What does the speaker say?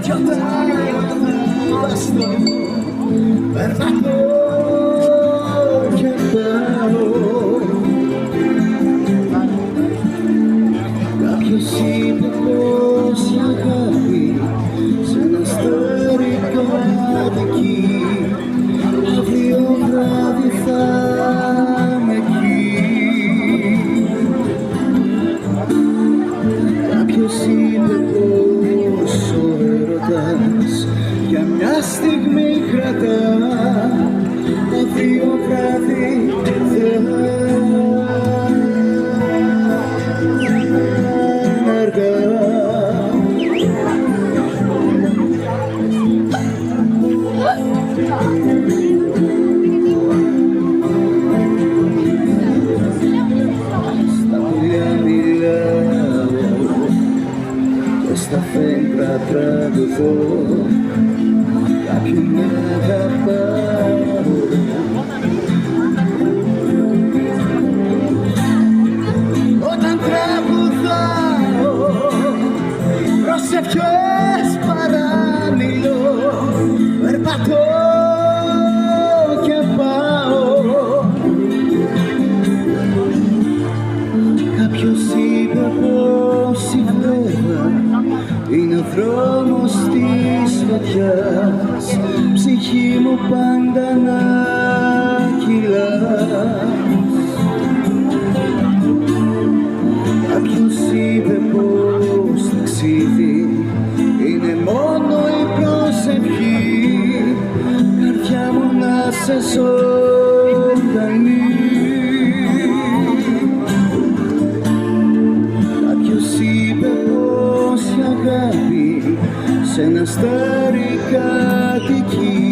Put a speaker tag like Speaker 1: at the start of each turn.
Speaker 1: τέτοιο τάβαστο περπατώ και πάω. Κάποιος είπε πως η αγάπη σ' ένα ιστορικό αδικεί. Αύριο βράδυ θα είμαι εκεί. Κάποιος είπε πως ο έρωτας για μια στιγμή κρατά. Αύριο βράδυ θα στα φέγγρα τραγουδώ, κάποιοι με αγαπάω. Όταν τραγουδάω προσευχές παραμιλώ, περπατώ και πάω. Κάποιος είπε πως η φλέβα είναι ο δρόμος της φωτιάς, ψυχή μου πάντα να κυλάς. Κάποιος είπε πως ταξίδι είναι μόνο η προσευχή, καρδιά μου να σε ζωντανή. Κάποιος είπε πως η αγάπη σ' ένα αστέρι κατοικεί.